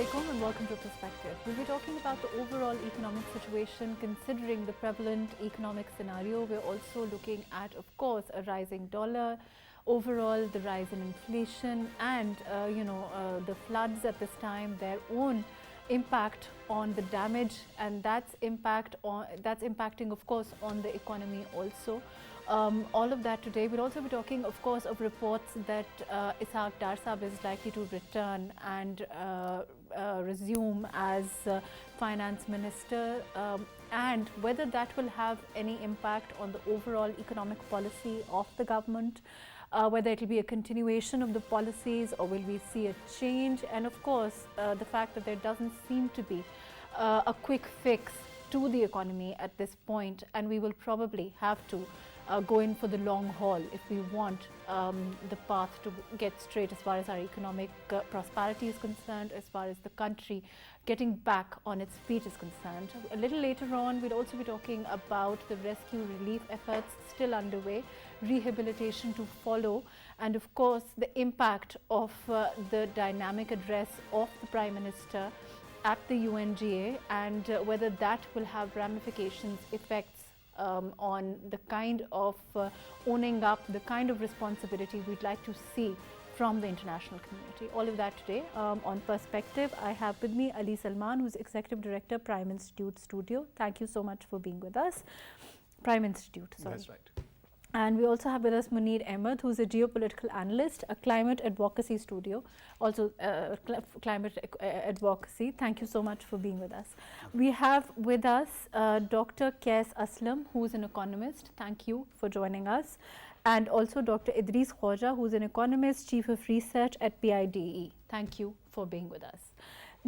Assalamualaikum and welcome to Perspective. We'll be talking about the overall economic situation considering the prevalent economic scenario. We're also looking at, of course, a rising dollar, overall the rise in inflation and, the floods at this time, their own impact on the damage, and that's impacting, of course, on the economy also. All of that today. We'll also be talking, of course, of reports that Ishaq Dar Sahab is likely to return and resume as finance minister, and whether that will have any impact on the overall economic policy of the government, whether it will be a continuation of the policies or will we see a change, and of course the fact that there doesn't seem to be a quick fix to the economy at this point, and we will probably have to go in for the long haul if we want the path to get straight as far as our economic prosperity is concerned, as far as the country getting back on its feet is concerned. A little later on, we'll also be talking about the rescue relief efforts still underway, rehabilitation to follow, and of course the impact of the dynamic address of the Prime Minister at the UNGA, and whether that will have ramifications, effects on the kind of owning up, the kind of responsibility we'd like to see from the international community. All of that today on Perspective. I have with me Ali Salman, who's Executive Director, Prime Institute Studio. Thank you so much for being with us. Prime Institute, sorry. That's right. And we also have with us Munir Ahmed, who's a geopolitical analyst, a climate advocacy studio, also climate advocacy. Thank you so much for being with us. We have with us Dr. Qais Aslam, who's an economist. Thank you for joining us. And also Dr. Idris Khoja, who's an economist, Chief of Research at PIDE. Thank you for being with us.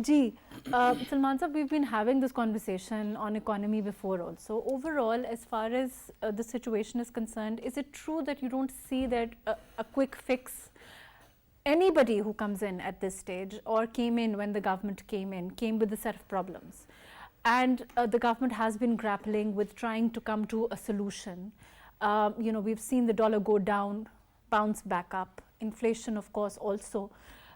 Salman sahab, we've been having this conversation on economy before also. Overall, as far as the situation is concerned, is it true that you don't see that a quick fix, anybody who comes in at this stage or came in when the government came with a set of problems, and the government has been grappling with trying to come to a solution? We've seen the dollar go down, bounce back up. Inflation, of course, also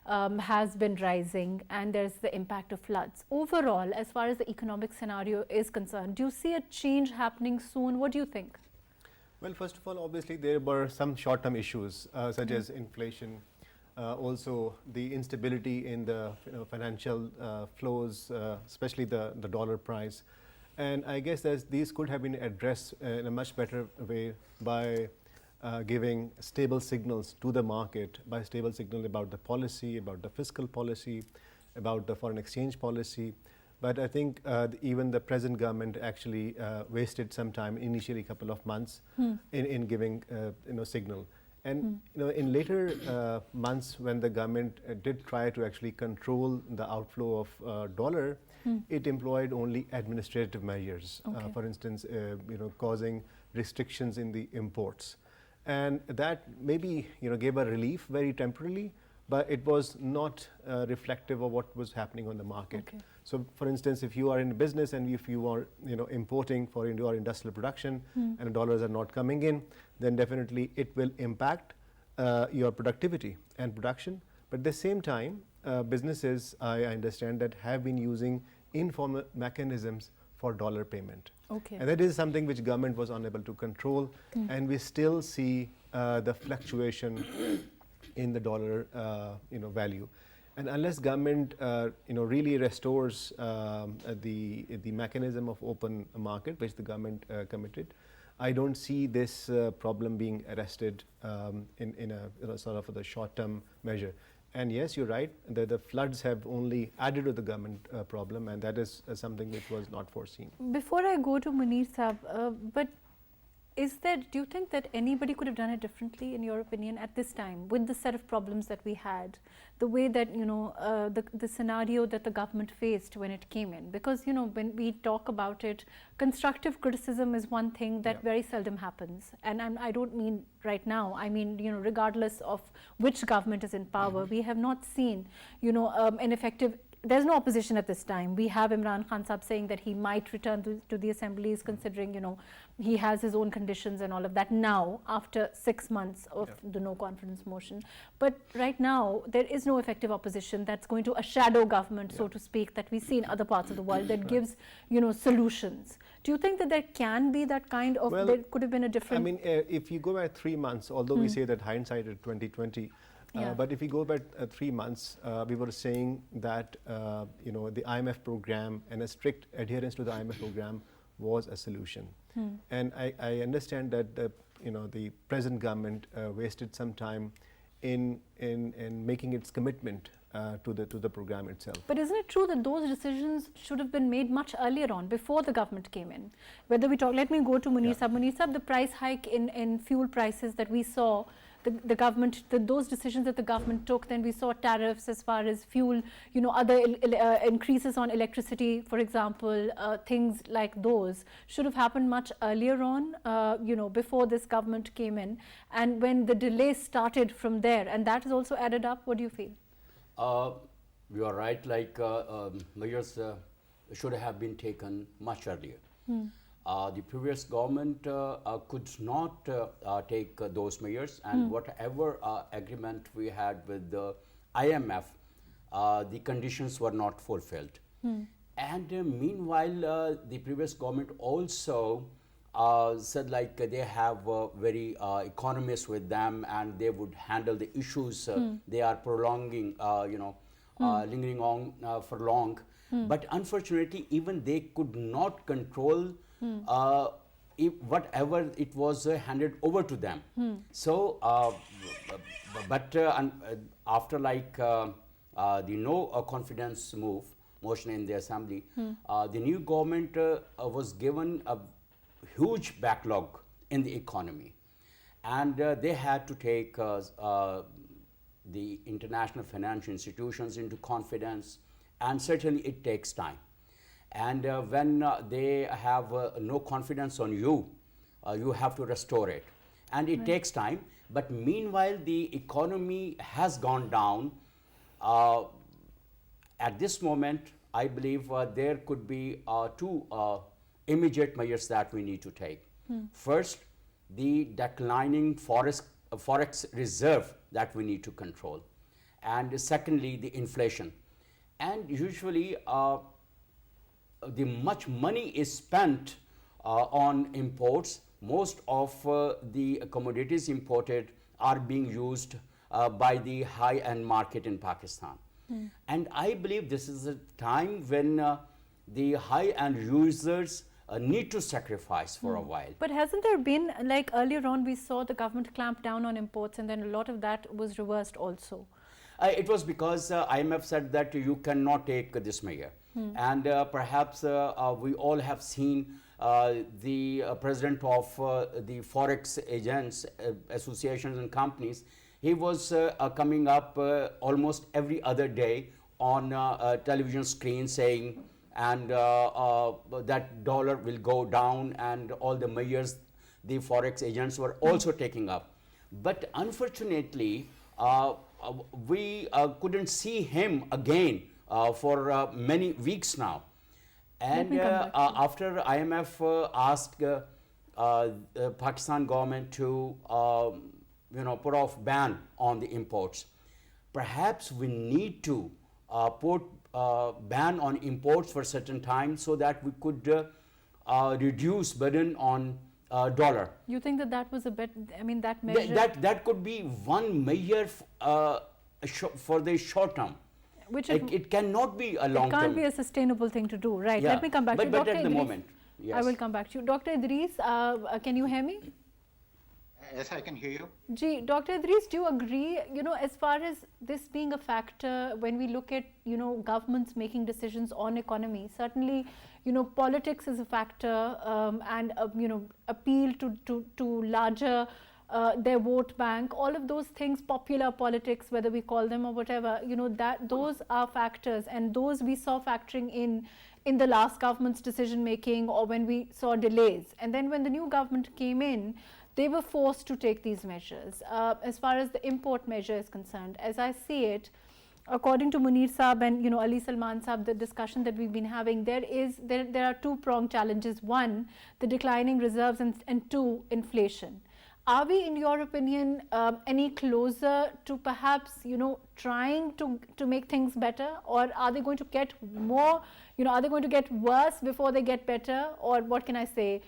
has been rising, and there's the impact of floods. Overall, as far as the economic scenario is concerned, do you see a change happening soon? What do you think? Well, first of all, obviously there were some short-term issues such as inflation, also the instability in the financial flows, especially the dollar price. And I guess these could have been addressed in a much better way by giving stable signals to the market, by stable signal about the policy, about the fiscal policy, about the foreign exchange policy. But I think even the present government actually wasted some time, initially a couple of months, in giving signal. And in later months, when the government did try to actually control the outflow of dollar, it employed only administrative measures. For instance, causing restrictions in the imports. And that maybe gave a relief very temporarily, but it was not reflective of what was happening on the market. So for instance, if you are in business and if you are importing for your industrial production and dollars are not coming in, then definitely it will impact your productivity and production. But at the same time, businesses, I understand, that have been using informal mechanisms for dollar payment. And that is something which government was unable to control, and we still see the fluctuation in the dollar value. And unless government really restores the mechanism of open market, which the government committed, I don't see this problem being arrested in a sort of the short-term measure. And yes, you're right, the floods have only added to the government problem, and that is something which was not foreseen. Before I go to Munir Sahab, but do you think that anybody could have done it differently, in your opinion, at this time, with the set of problems that we had, the way that, the scenario that the government faced when it came in? Because, when we talk about it, constructive criticism is one thing that very seldom happens. And I don't mean right now, I mean, regardless of which government is in power, we have not seen, an effective there's no opposition at this time. We have Imran Khan Sahab saying that he might return to the assemblies, considering, you know, he has his own conditions and all of that now after 6 months of the no confidence motion. But right now there is no effective opposition that's going to a shadow government, so to speak, that we see in other parts of the world that gives, you know, solutions. Do you think that there can be that kind of, there could have been a different... I mean, if you go back 3 months, although we say that hindsight is 2020, but if you go back 3 months, we were saying that you know, the IMF program and a strict adherence to the IMF program was a solution. And I understand that you know, the present government wasted some time in making its commitment to the program itself. But isn't it true that those decisions should have been made much earlier on, before the government came in? Whether we talk, let me go to Munir Sahab. Munir Sahab, the price hike in fuel prices that we saw, the government, those decisions that the government took, then we saw tariffs as far as fuel, you know, other increases on electricity, for example, things like those should have happened much earlier on, you know, before this government came in, and when the delay started from there, and that has also added up. What do you feel? You are right, like measures should have been taken much earlier. The previous government could not take those measures, and whatever agreement we had with the IMF, the conditions were not fulfilled. And meanwhile, the previous government also said like they have very economists with them, and they would handle the issues they are prolonging, you know, lingering on for long. But unfortunately, even they could not control whatever it was handed over to them. So, but after like the no confidence motion in the assembly, the new government was given a huge backlog in the economy, and they had to take the international financial institutions into confidence, and certainly it takes time. And when they have no confidence on you, you have to restore it, and it takes time. But meanwhile, the economy has gone down. At this moment, I believe there could be two immediate measures that we need to take. First, the declining forex reserve that we need to control, and secondly, the inflation. And usually the much money is spent on imports. Most of the commodities imported are being used by the high-end market in Pakistan. And I believe this is a time when the high-end users need to sacrifice for a while. But hasn't there been, like earlier on we saw the government clamp down on imports, and then a lot of that was reversed also? It was because IMF said that you cannot take this measure. And perhaps we all have seen the president of the forex agents, associations and companies. He was coming up almost every other day on television screen saying, and that dollar will go down, and all the measures the forex agents were also taking up. But unfortunately, we couldn't see him again for many weeks now. And after IMF asked Pakistan government to you know, put off ban on the imports, perhaps we need to put ban on imports for a certain time, so that we could reduce burden on dollar. You think that that was a bit, I mean, that measure? That could be one measure for the short term. Which it cannot be a long term. It can't be a sustainable thing to do, right? Yeah. Let me come back to you, But Dr. at the Idris. moment, yes. I will come back to you. Dr. Idris, can you hear me? Yes, I can hear you. Gee, Dr. Idris, do you agree, you know, as far as this being a factor when we look at, you know, governments making decisions on economy, certainly, you know, politics is a factor, and, you know, appeal to larger, their vote bank, all of those things, popular politics, whether we call them or whatever, you know, that those are factors, and those we saw factoring in the last government's decision making, or when we saw delays. And then when the new government came in, they were forced to take these measures. As far as the import measure is concerned, as I see it, according to Munir Saab and Ali Salman Saab, the discussion that we've been having, there are two-pronged challenges. One, the declining reserves, and two, inflation. Are we, in your opinion, any closer to perhaps trying to make things better, or are they going to get more? Are they going to get worse before they get better, or what can I say?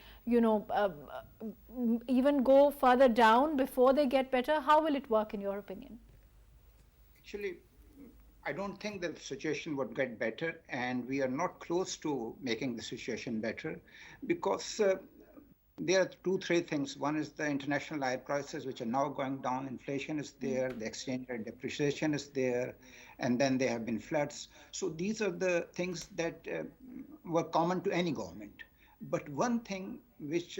Even go further down before they get better. How will it work, in your opinion? Actually, I don't think that the situation would get better, and we are not close to making the situation better, because there are two, three things. One is the international oil prices, which are now going down. Inflation is there, the exchange rate depreciation is there, and then there have been floods. So these are the things that were common to any government. But one thing which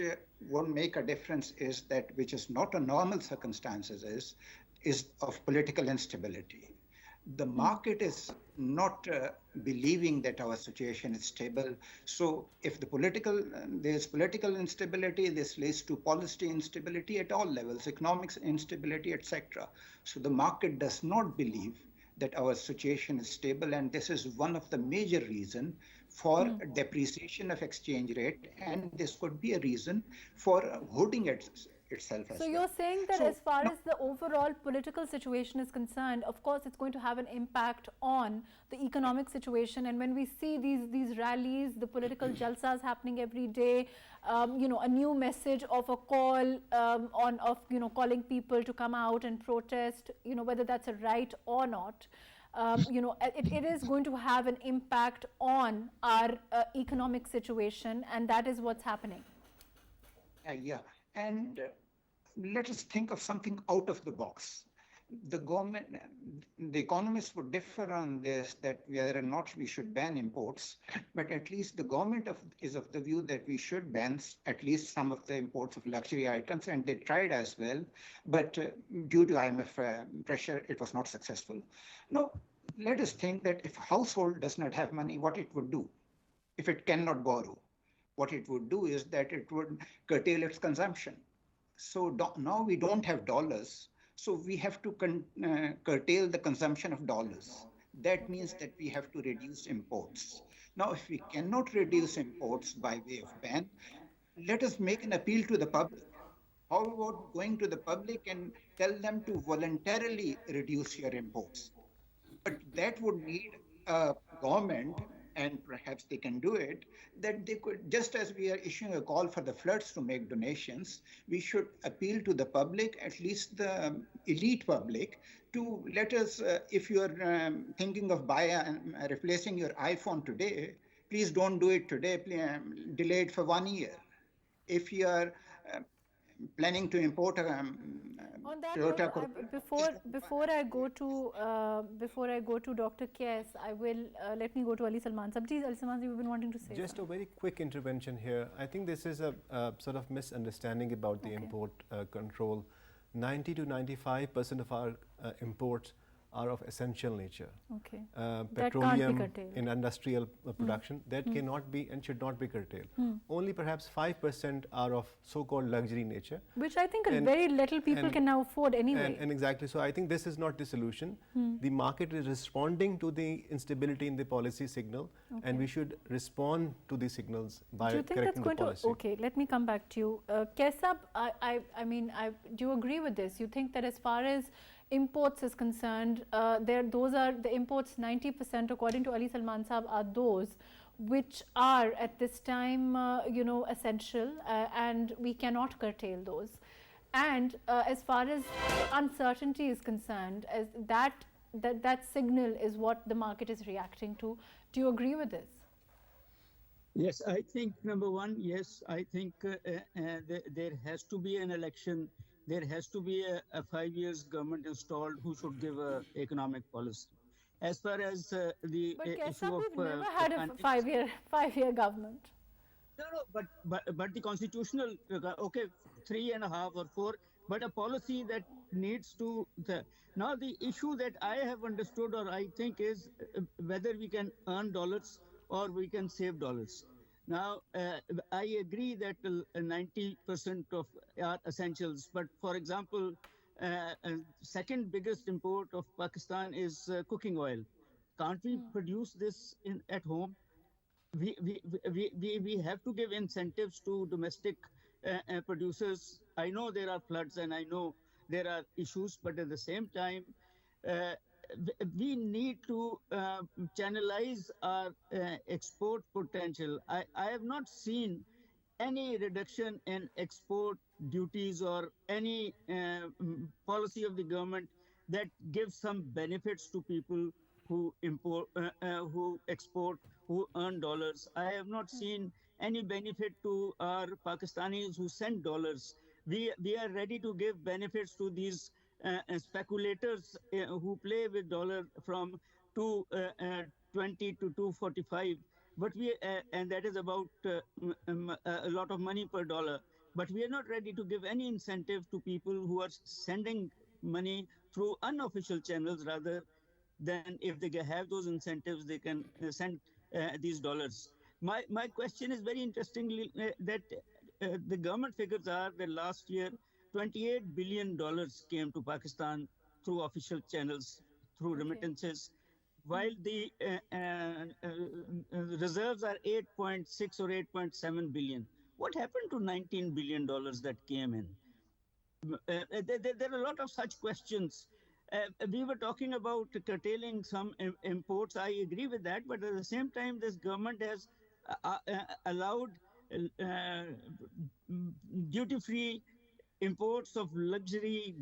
won't make a difference is that, which is not a normal circumstances, is of political instability. The market is not believing that our situation is stable. So if there's political instability, this leads to policy instability at all levels, economics instability, etc. So the market does not believe that our situation is stable, and this is one of the major reasons for depreciation of exchange rate, and this could be a reason for hoarding itself as well. So you're saying that as far as the overall political situation is concerned, of course it's going to have an impact on the economic situation, and when we see these rallies, the political jalsas happening every day, a new message of a call calling people to come out and protest, whether that's a right or not, it is going to have an impact on our economic situation, and that is what's happening. Yeah, and let us think of something out of the box. The government, the economists would differ on this, that whether or not we should ban imports, but at least the government is of the view that we should ban at least some of the imports of luxury items, and they tried as well, but due to IMF pressure, it was not successful. Now, let us think that if a household does not have money, what it would do if it cannot borrow. What it would do is that it would curtail its consumption. So now we don't have dollars, so we have to curtail the consumption of dollars. That means that we have to reduce imports. Now, if we cannot reduce imports by way of ban, let us make an appeal to the public. How about going to the public and tell them to voluntarily reduce your imports? But that would need a government, and perhaps they can do it, that they could, just as we are issuing a call for the floods to make donations, we should appeal to the public, at least the elite public, to let us, if you are thinking of replacing your iPhone today, please don't do it today, delay it for 1 year. If you are planning to import on that note, before I go to Dr. Kes, I will let me go to Ali Salman Saab. Ali Salman, you've been wanting to say just something. A very quick intervention here. I think this is a sort of misunderstanding about the import control. 90 to 95% of our imports are of essential nature. Okay. Petroleum in industrial production, that cannot be and should not be curtailed. Only perhaps 5% are of so-called luxury nature. Which I think very little people can now afford anyway. And exactly, so I think this is not the solution. The market is responding to the instability in the policy signal, and we should respond to the signals by correcting the policy. Okay, let me come back to you. Kesab, I mean, do you agree with this? You think that as far as imports is concerned, those are the imports, 90% according to Ali Salman Saab are those which are at this time essential, and we cannot curtail those. And as far as uncertainty is concerned, as that signal is what the market is reacting to. Do you agree with this? Yes, I think number one, yes, I think there has to be an election. There has to be a 5 years government installed who should give economic policy. As far as the issue of we've never had a five-year government. No, but the constitutional, 3.5 or 4, but a policy that needs to. Now the issue that I have understood, or I think, is whether we can earn dollars or we can save dollars. Now, I agree that 90% of are essentials, but for example, second biggest import of Pakistan is cooking oil. Can't we produce this at home? We have to give incentives to domestic producers. I know there are floods and I know there are issues, but at the same time, uh, we need to channelize our export potential. I have not seen any reduction in export duties or any policy of the government that gives some benefits to people who import, who export, who earn dollars. I have not seen any benefit to our Pakistanis who send dollars. We are ready to give benefits to these speculators who play with dollar from 220 to 245, but and that is about a lot of money per dollar. But we are not ready to give any incentive to people who are sending money through unofficial channels. Rather than, if they have those incentives, they can send these dollars. My question is very interestingly that the government figures are that last year $28 billion came to Pakistan through official channels, through remittances, while the reserves are 8.6 or 8.7 billion. What happened to $19 billion that came in? There are a lot of such questions. We were talking about curtailing some imports. I agree with that, but at the same time, this government has allowed duty-free imports of luxury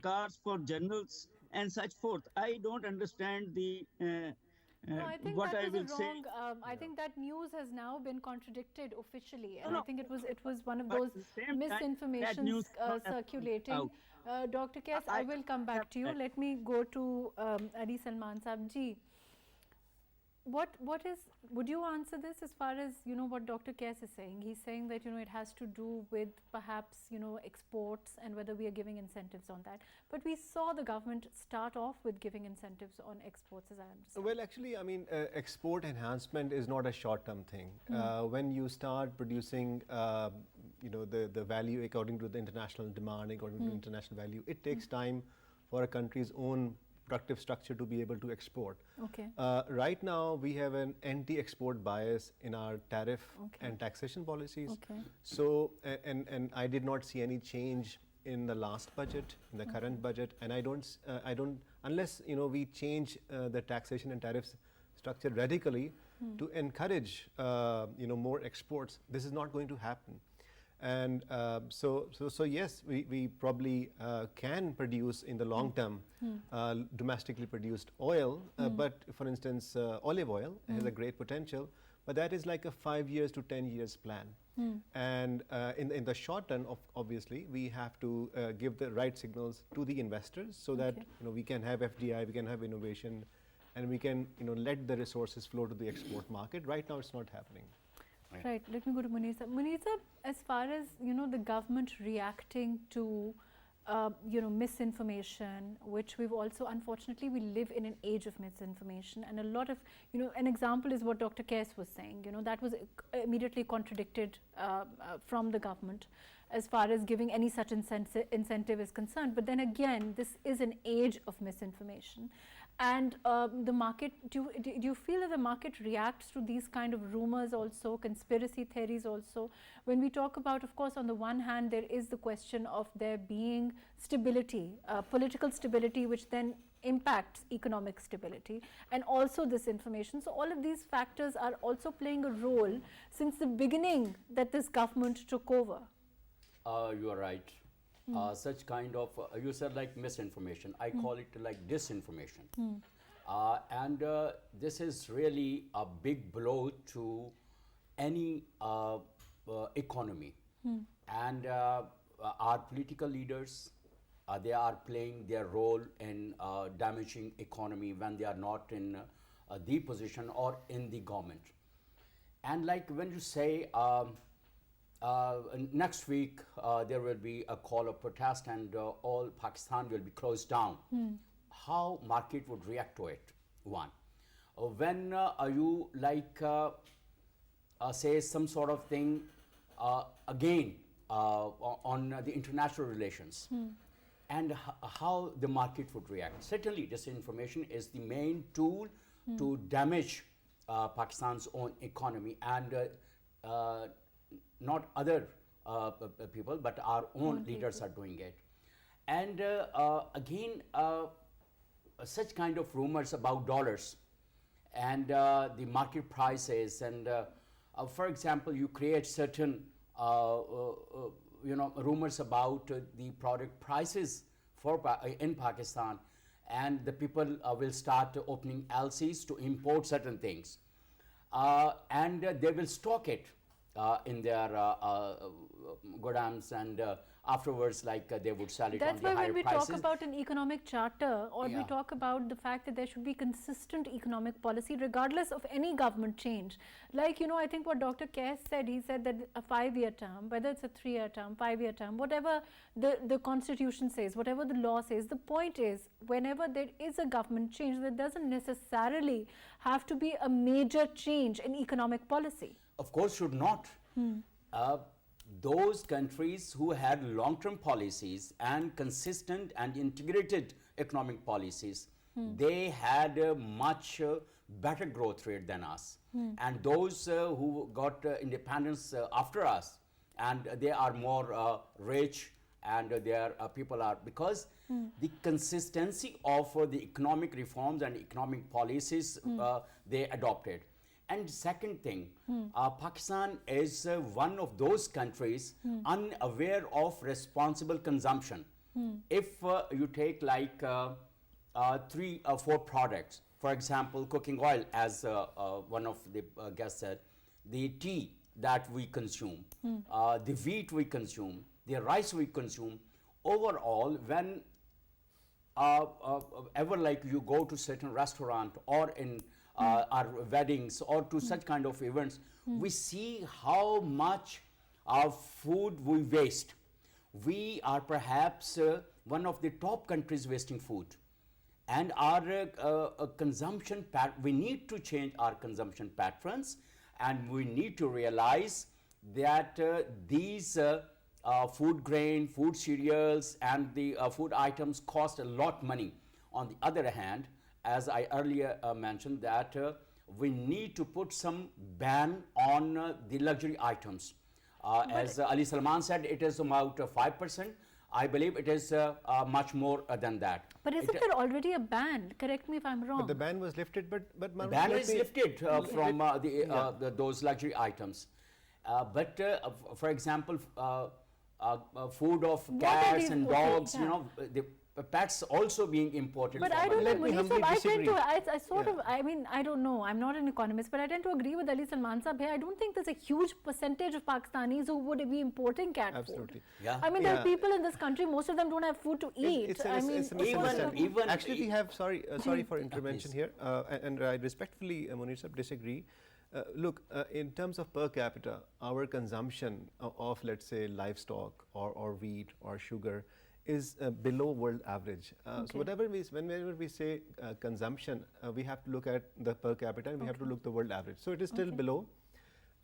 cars for generals and such forth. I don't understand the No, I think what that I was will a say. wrong. I think that news has now been contradicted officially, and No, I think it was one of but those at the same time, that misinformations news cannot have come circulating. out. Dr. Kass, I will come back to you. that. Let me go to Ali Salman Saab ji. Would you answer this as far as what Dr. Kass is saying? He's saying that it has to do with perhaps exports and whether we are giving incentives on that. But we saw the government start off with giving incentives on exports, as I understand. Well, actually, I mean, export enhancement is not a short-term thing. When you start producing, the value according to the international demand, according to the international value, it takes time for a country's own productive structure to be able to export. Okay. Right now, we have an anti-export bias in our tariff and taxation policies. Okay. So, and I did not see any change in the last budget, in the current budget, and I don't, unless we change the taxation and tariffs structure radically to encourage more exports, this is not going to happen. And so yes, we probably can produce in the long term domestically produced oil, but for instance, olive oil has a great potential, but that is like a 5 years to 10 years plan. And in the short term, obviously, we have to give the right signals to the investors so that we can have FDI, we can have innovation, and we can let the resources flow to the export market. Right now, it's not happening. Right. Let me go to Munisa. Munisa, as far as the government reacting to misinformation, which we've also, unfortunately, we live in an age of misinformation, and a lot of an example is what Dr. Kass was saying. That was immediately contradicted from the government as far as giving any such incentive is concerned. But then again, this is an age of misinformation. And the market, do you feel that the market reacts to these kind of rumors also, conspiracy theories also? When we talk about, of course, on the one hand, there is the question of there being stability, political stability, which then impacts economic stability, and also this information. So all of these factors are also playing a role since the beginning that this government took over. You are right. Such kind of, you said like misinformation, I call it like disinformation. And this is really a big blow to any economy. And our political leaders, they are playing their role in damaging economy when they are not in the position or in the government. And like when you say, next week there will be a call of protest and all Pakistan will be closed down. How market would react to it? One, when you like say some sort of thing again on the international relations, and how the market would react. Certainly, disinformation is the main tool to damage Pakistan's own economy, and not other people, but our own leaders are doing it. And again, such kind of rumors about dollars and the market prices, and for example, you create certain rumors about the product prices for in Pakistan, and the people will start opening LCs to import certain things, and they will stock it in their godams, and afterwards, they would sell it That's on the why higher when we prices. talk about an economic charter, or we Yeah. talk about the fact that there should be consistent economic policy regardless of any government change. Like, I think what Dr. Kaif said, he said that a 5-year term, whether it's a 3-year term, 5-year term, whatever the constitution says, whatever the law says, the point is, whenever there is a government change, there doesn't necessarily have to be a major change in economic policy. Of course, should not. Those countries who had long-term policies and consistent and integrated economic policies, they had a much better growth rate than us. And those who got independence after us, and they are more rich, and their people are, because the consistency of the economic reforms and economic policies they adopted. And second thing, Pakistan is one of those countries unaware of responsible consumption. If you take 3 or 4 products, for example, cooking oil, as one of the guests said, the tea that we consume, the wheat we consume, the rice we consume, overall, when ever you go to certain restaurant or in our weddings or to such kind of events, we see how much food we waste. We are perhaps one of the top countries wasting food, and our consumption we need to change our consumption patterns, and we need to realize that these food grain, food cereals, and the food items cost a lot money. On the other hand, as I earlier mentioned, that we need to put some ban on the luxury items. As Ali Salman said, it is about 5%. I believe it is much more than that. But isn't there already a ban? Correct me if I'm wrong. But the ban was lifted, but The ban is lifted from those luxury items. But for example, food of cats and dogs, the pets also being imported. But I I don't know, Let me Munir humbly Sahib, I tend to, disagree. I sort of, I mean, I don't know, I'm not an economist, but I tend to agree with Ali Salman Sahib here. I don't think there's a huge percentage of Pakistanis who would be importing cat Absolutely. food. Yeah. I mean, there are people in this country, most of them don't have food to eat. It's a I mean, misunderstanding. even- Actually, we have, sorry for intervention please. here, and I respectfully, Munir Sahib, disagree. Look, in terms of per capita, our consumption of, let's say, livestock or wheat or sugar is below world average. So whenever we say consumption, we have to look at the per capita, and we have to look the world average. So it is still below.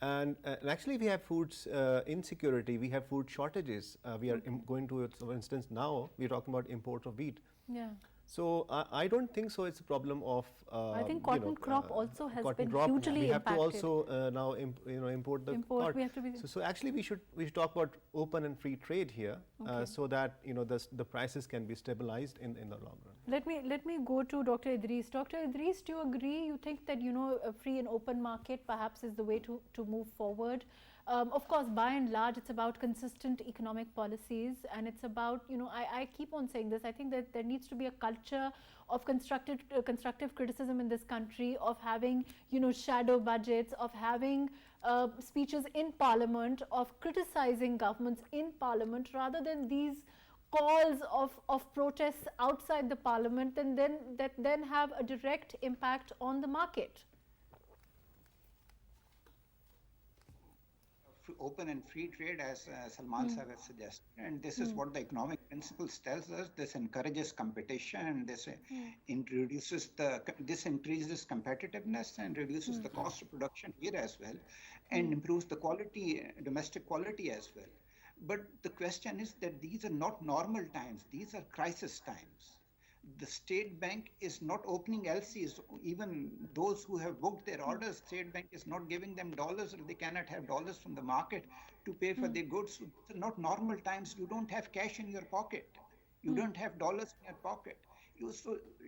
And actually, we have foods insecurity, we have food shortages. We are going to, for instance, now we're talking about import of wheat. yeah. So I don't think so. It's a problem of. I think cotton crop also has cotton been crop. hugely We have to impacted. also now import the Import, cotton. we have to be- So actually we should talk about open and free trade here, so that the prices can be stabilized in the long run. Let me go to Dr. Idris. Dr. Idris, do you agree? You think that a free and open market perhaps is the way to move forward? Of course, by and large, it's about consistent economic policies, and it's about, I keep on saying this, I think that there needs to be a culture of constructive criticism in this country, of having, shadow budgets, of having speeches in parliament, of criticizing governments in parliament, rather than these calls of protests outside the parliament, and that then have a direct impact on the market. Open and free trade, as Salman Sahib has suggested, and this is what the economic principles tells us. This encourages competition, this increases competitiveness and reduces the cost of production here as well, and improves the quality, domestic quality as well. But the question is that these are not normal times, these are crisis times. The State Bank is not opening LCs. Even those who have booked their orders, State Bank is not giving them dollars, or they cannot have dollars from the market to pay for their goods. So these are not normal times. You don't have cash in your pocket. You don't have dollars in your pocket.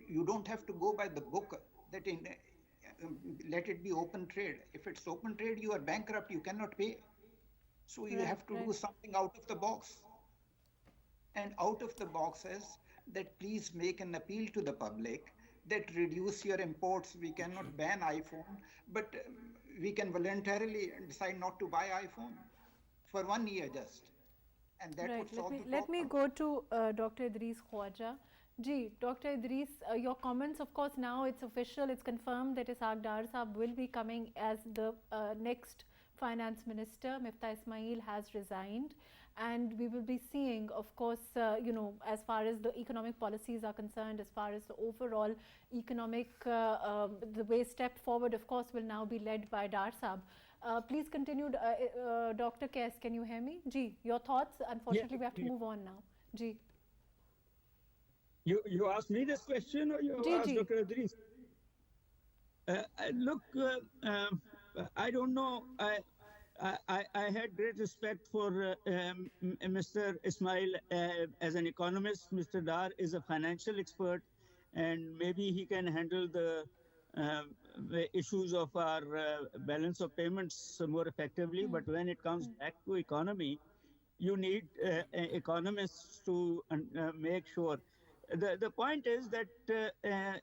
You don't have to go by the book that let it be open trade. If it's open trade, you are bankrupt. You cannot pay. So you have to do something out of the box. And out of the box is that please make an appeal to the public that reduce your imports. We cannot ban iPhone, but we can voluntarily decide not to buy iPhone for 1 year just. And that would solve the problem. Let me go to Dr. Idris Khwaja. Ji, Dr. Idris, your comments, of course, now it's official, it's confirmed that Ishaq Dar Sahab will be coming as the next Finance Minister. Miftah Ismail has resigned, and we will be seeing, of course, as far as the economic policies are concerned, as far as the overall economic, the way step forward, of course, will now be led by Dar Sahab. Please continue, Dr. Kais, can you hear me? Ji, your thoughts? Unfortunately, we have to move on now. Ji. You asked me this question, or you asked Dr. Idris? Look, I don't know. I had great respect for Mr. Ismail as an economist. Mr. Dar is a financial expert, and maybe he can handle the issues of our balance of payments more effectively. But when it comes back to economy, you need economists to make sure. The point is that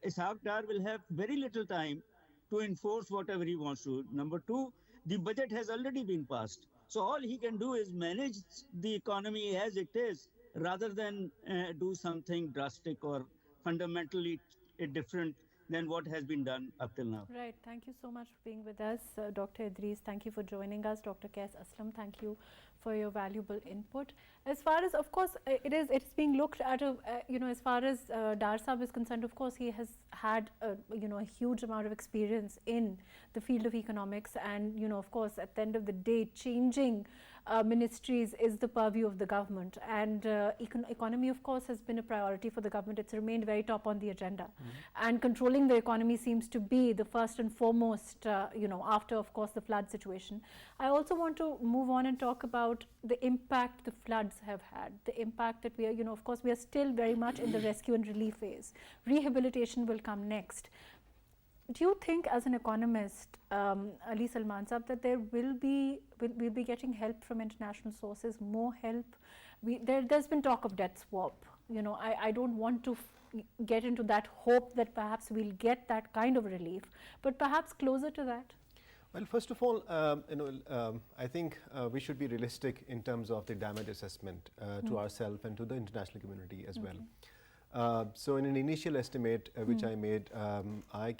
Ishaq Dar will have very little time to enforce whatever he wants to. Number two, the budget has already been passed. So all he can do is manage the economy as it is, rather than do something drastic or fundamentally different than what has been done up till now. Right. Thank you so much for being with us, Dr. Idris. Thank you for joining us. Dr. Kais Aslam, thank you for your valuable input. As far as, of course, it's being looked at, as far as Dar Sahab is concerned, of course, he has had, a huge amount of experience in the field of economics, and, of course, at the end of the day, changing ministries is the purview of the government, and economy, of course, has been a priority for the government. It's remained very top on the agenda, and controlling the economy seems to be the first and foremost, after, of course, the flood situation. I also want to move on and talk about the impact the floods have had, the impact that we are, of course, we are still very much in the rescue and relief phase. Rehabilitation will come next. Do you think, as an economist, Ali Salman Saab, that there we'll be getting help from international sources, more help? There's been talk of debt swap. I don't want to get into that hope that perhaps we'll get that kind of relief, but perhaps closer to that. Well, first of all, I think we should be realistic in terms of the damage assessment to ourselves and to the international community as well. So in an initial estimate which I made, I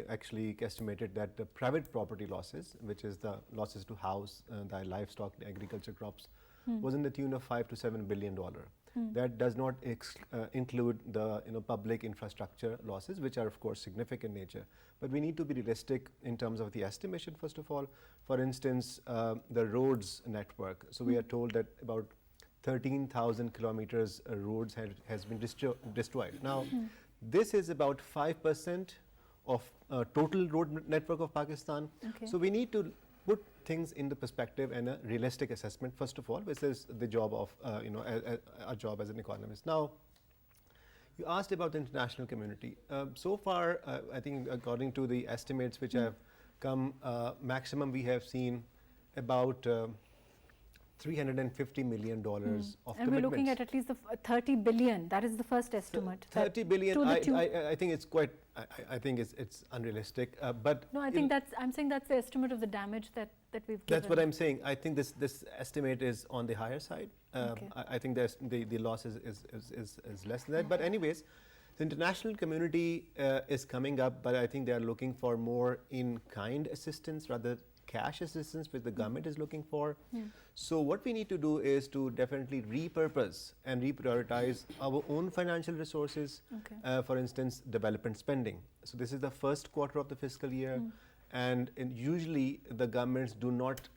actually estimated that the private property losses, which is the losses to house, the livestock, the agriculture crops, was in the tune of $5 to $7 billion. That does not include the public infrastructure losses, which are of course significant nature. But we need to be realistic in terms of the estimation. First of all, for instance, the roads network. So we are told that about 13,000 kilometers roads has been destroyed. Now, this is about 5% of total road network of Pakistan. Okay. So we need to put things in the perspective and a realistic assessment, first of all, which is the job of, a job as an economist. Now, you asked about the international community. So far, I think according to the estimates which have come, maximum we have seen about $350 million of commitments. And we're looking at least the 30 billion. That is the first estimate. 30 billion. I think it's quite. I think it's unrealistic. But no, I think I'm saying that's the estimate of the damage that we've given. That's what I'm saying. I think this estimate is on the higher side. Okay. I think the loss is less than that. But anyways, the international community is coming up, but I think they are looking for more in-kind assistance rather cash assistance, which the government is looking for. So what we need to do is to definitely repurpose and reprioritize our own financial resources, for instance, development spending. So this is the first quarter of the fiscal year, and usually the governments do not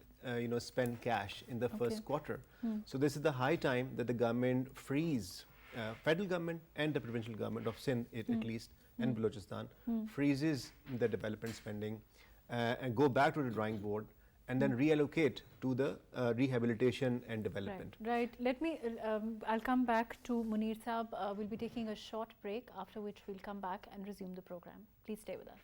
spend cash in the first quarter. So this is the high time that the government freeze, federal government and the provincial government of Sindh at least, and Balochistan, freezes the development spending and go back to the drawing board and then reallocate to the rehabilitation and development. Right. Let me, I'll come back to Munir Saab. We'll be taking a short break, after which we'll come back and resume the program. Please stay with us.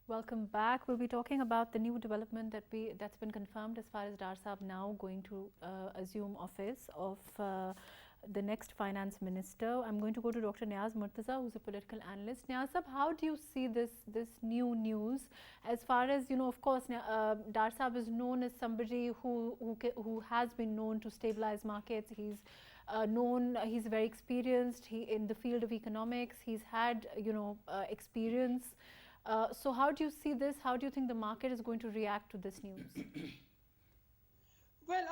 Welcome back. We'll be talking about the new development that's been confirmed as far as Dar Saab now going to assume office of the next finance minister. I'm going to go to Dr. Niaz Murtaza, who's a political analyst. Niaz Saab, how do you see this new news? As far as of course, Dar Saab is known as somebody who has been known to stabilize markets. He's he's very experienced. In the field of economics, he's had experience. So how do you see this? How do you think the market is going to react to this news? Well,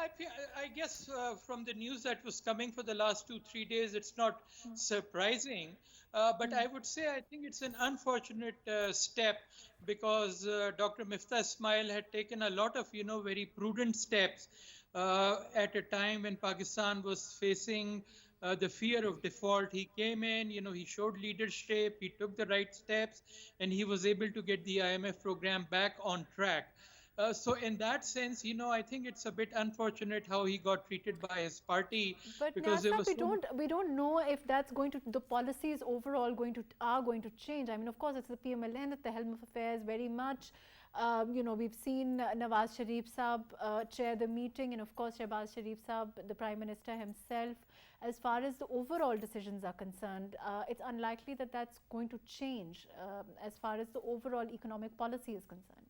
I guess from the news that was coming for the last 2-3 days, it's not surprising. But I would say I think it's an unfortunate step, because Dr. Miftah Ismail had taken a lot of, very prudent steps at a time when Pakistan was facing the fear of default. He came in, he showed leadership, he took the right steps, and he was able to get the IMF program back on track. So in that sense, I think it's a bit unfortunate how he got treated by his party. But because we don't know if that's going to, the policies overall are going to change. I mean, of course, it's the PMLN at the helm of affairs very much. We've seen Nawaz Sharif Saab chair the meeting, and of course Shehbaz Sharif Saab, the Prime Minister himself. As far as the overall decisions are concerned, it's unlikely that that's going to change as far as the overall economic policy is concerned.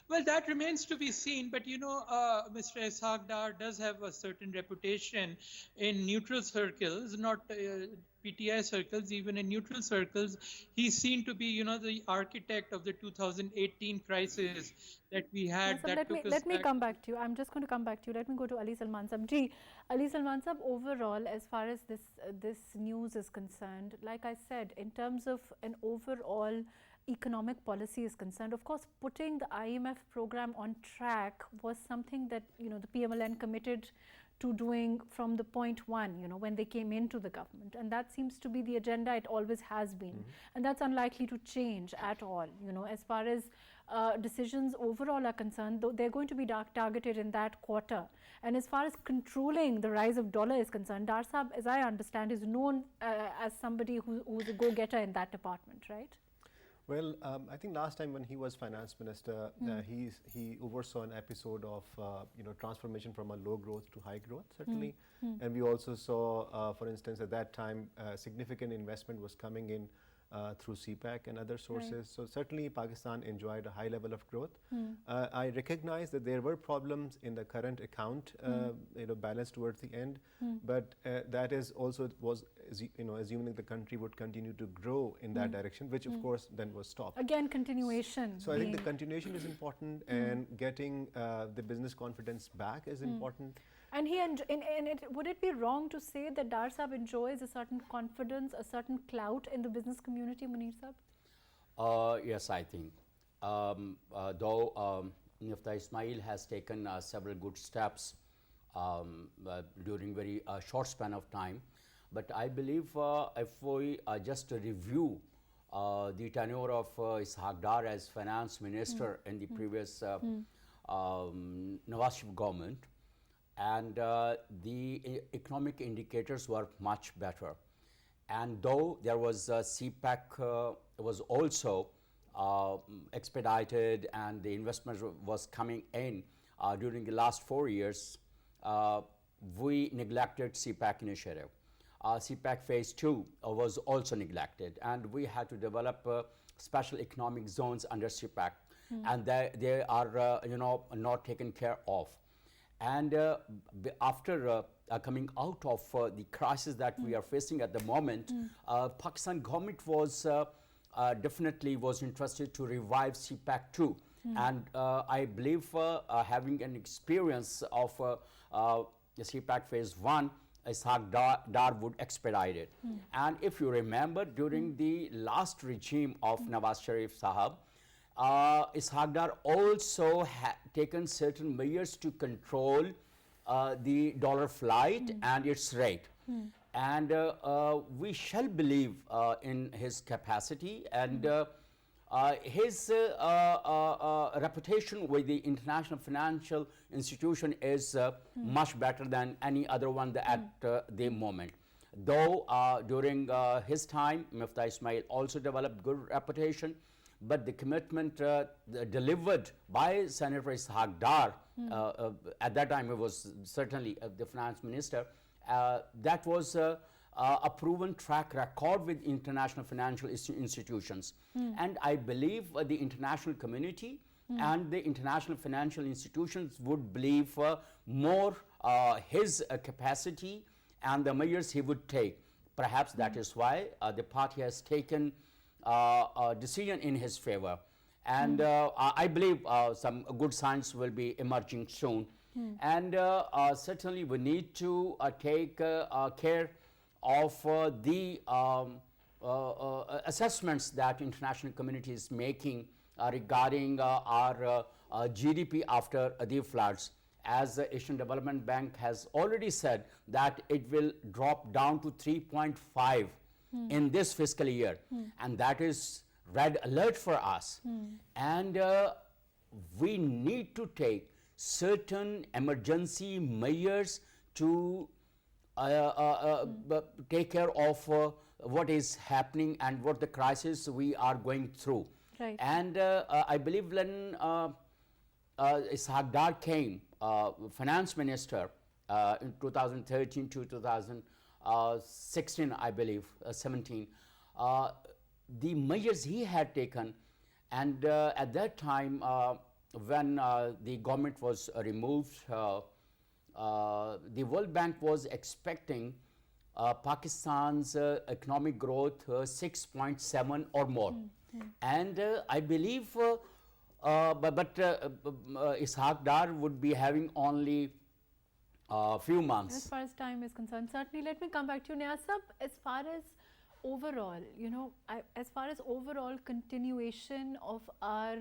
Well, that remains to be seen, but Mr. Ishaq Dar does have a certain reputation in neutral circles, not PTI circles, even in neutral circles. He's seen to be, the architect of the 2018 crisis that we had. Yes, let me come back to you. I'm just going to come back to you. Let me go to Ali Salman Saab. Ali Salman Saab, overall, as far as this news is concerned, like I said, in terms of an overall economic policy is concerned, of course, putting the IMF program on track was something that the PMLN committed to doing from the point one, when they came into the government, and that seems to be the agenda. It always has been, and that's unlikely to change at all. As far as decisions overall are concerned, though, they're going to be targeted in that quarter. And as far as controlling the rise of dollar is concerned, Dar Saab, as I understand, is known as somebody who's a go-getter in that department, right? Well, I think last time when he was finance minister, he oversaw an episode of transformation from a low growth to high growth, certainly. And we also saw, for instance, at that time, significant investment was coming in through CPEC and other sources. Right. So certainly Pakistan enjoyed a high level of growth. I recognize that there were problems in the current account, balance towards the end, but that is also assuming the country would continue to grow in that direction, which of course then was stopped. Again, continuation. So I think the continuation is important, and getting the business confidence back is important. And would it be wrong to say that Dar Saab enjoys a certain confidence, a certain clout in the business community, Munir Saab? Yes, I think. Though Miftah Ismail has taken several good steps during very short span of time, but I believe if we just review the tenure of Ishaq Dar as finance minister in the previous Nawaz Sharif government, and the economic indicators were much better. And though there was CPEC was also expedited, and the investment was coming in during the last 4 years, we neglected CPEC initiative. CPEC phase 2 was also neglected, and we had to develop special economic zones under CPEC, and they are not taken care of. And after coming out of the crisis that we are facing at the moment, Pakistan government was definitely was interested to revive CPAC 2. And I believe having an experience of the CPAC phase 1, Ishaq Dar would expedite it. And if you remember, during the last regime of Nawaz Sharif Sahab, Ishaq Dar also had taken certain measures to control the dollar flight and its rate. And we shall believe in his capacity, and his reputation with the international financial institution is much better than any other one at the moment. Though during his time, Mufti Ismail also developed good reputation, but the commitment delivered by Senator Ishaq Dar, at that time he was certainly the finance minister, that was a proven track record with international financial institutions. And I believe the international community and the international financial institutions would believe more his capacity and the measures he would take. Perhaps that is why the party has taken a decision in his favor. And I believe some good signs will be emerging soon. And certainly we need to take care of the assessments that international community is making regarding our GDP after the floods. As the Asian Development Bank has already said that it will drop down to 3.5 in this fiscal year, and that is red alert for us. And we need to take certain emergency measures to take care of what is happening and what the crisis we are going through. Right. And I believe when Ishaq Dar came, finance minister, in 2013 to 2016, I believe, 17, the measures he had taken, and at that time when the government was removed, the World Bank was expecting Pakistan's economic growth 6.7 or more. And I believe Ishaq Dar would be having only a few months. As far as time is concerned, certainly. Let me come back to you, Niyasab. As far as overall, as far as overall continuation of our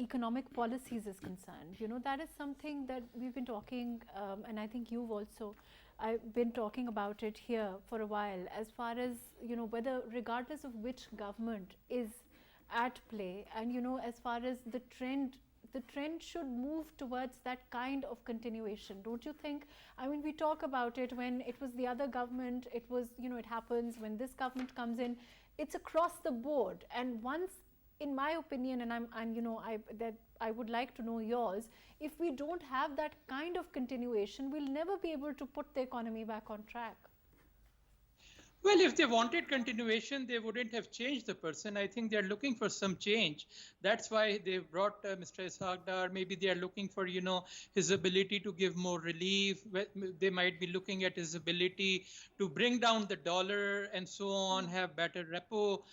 economic policies is concerned, that is something that we've been talking, and I think you've also been talking about it here for a while, as far as, whether regardless of which government is at play, and, as far as the trend should move towards that kind of continuation, don't you think? I mean, we talk about it when it was the other government, it was, it happens when this government comes in, it's across the board. And once, in my opinion, and I would like to know yours, if we don't have that kind of continuation, we'll never be able to put the economy back on track. Well, if they wanted continuation, they wouldn't have changed the person. I think they're looking for some change. That's why they brought Mr. Ishaq Dar. Maybe they are looking for, his ability to give more relief. They might be looking at his ability to bring down the dollar and so on, have better repo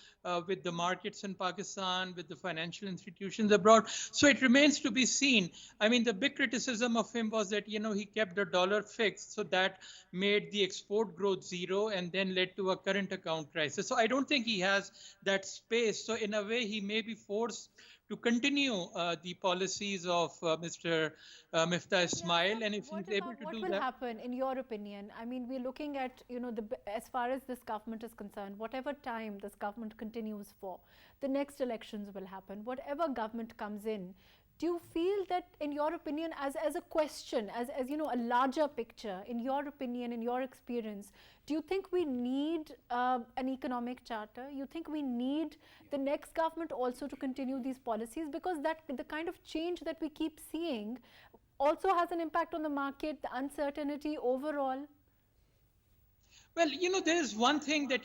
with the markets in Pakistan, with the financial institutions abroad. So it remains to be seen. I mean, the big criticism of him was that, he kept the dollar fixed. So that made the export growth zero and then led to a current account crisis. So I don't think he has that space. So in a way, he may be forced to continue the policies of Mr. Mufti Ismail. And if he's able to do that. What will happen, in your opinion? I mean, we're looking at, as far as this government is concerned, whatever time this government continues for, the next elections will happen. Whatever government comes in, do you feel that, in your opinion, as a question, as a larger picture, in your opinion, in your experience, do you think we need an economic charter? You think we need the next government also to continue these policies? Because the kind of change that we keep seeing also has an impact on the market, the uncertainty overall. Well, there is one thing that,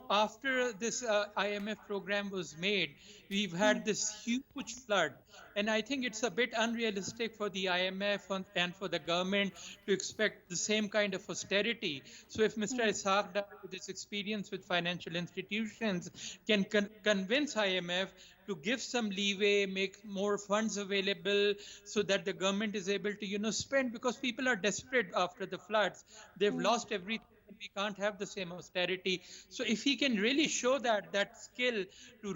after this IMF program was made, we've had this huge flood. And I think it's a bit unrealistic for the IMF and for the government to expect the same kind of austerity. So if Mr. Ishaq Dar, with his experience with financial institutions, can convince IMF to give some leeway, make more funds available so that the government is able to, spend, because people are desperate after the floods. They've lost everything. And we can't have the same austerity. So if he can really show that skill to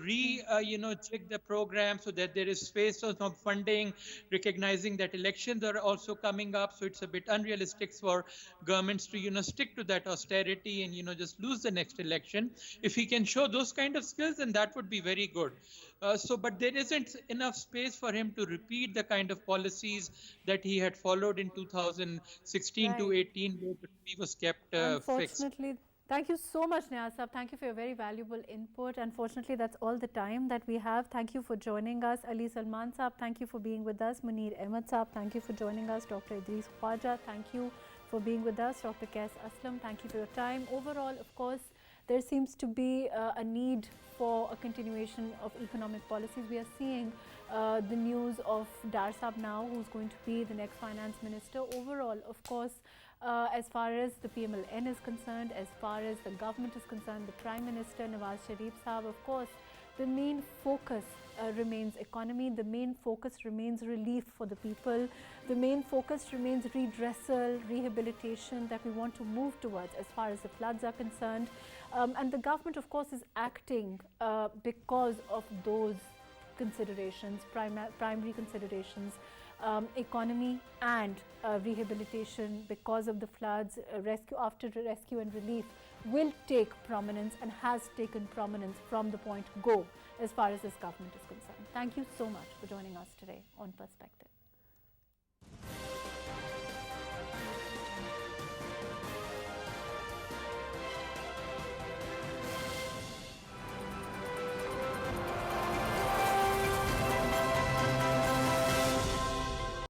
jig the program so that there is space for some funding, recognizing that elections are also coming up, so it's a bit unrealistic for governments to stick to that austerity and just lose the next election. If he can show those kind of skills, then that would be very good. But there isn't enough space for him to repeat the kind of policies that he had followed in 2016 to Right. 18, where the rupee was kept fixed. Unfortunately, thank you so much, Niyaz Sahab. Thank you for your very valuable input. Unfortunately, that's all the time that we have. Thank you for joining us. Ali Salman Sahab, thank you for being with us. Munir Ahmed Sahab, thank you for joining us. Dr. Idris Khwaja, thank you for being with us. Dr. Qais Aslam, thank you for your time. Overall, of course, there seems to be a need for a continuation of economic policies. We are seeing the news of Dar Sahab now, who's going to be the next finance minister. Overall, of course, as far as the PMLN is concerned, as far as the government is concerned, the Prime Minister Nawaz Sharif Sahab, of course, the main focus remains economy, the main focus remains relief for the people, the main focus remains redressal, rehabilitation that we want to move towards as far as the floods are concerned. And the government, of course, is acting because of those considerations, primary considerations, economy and rehabilitation because of the floods, after rescue and relief will take prominence and has taken prominence from the point go as far as this government is concerned. Thank you so much for joining us today on Perspective.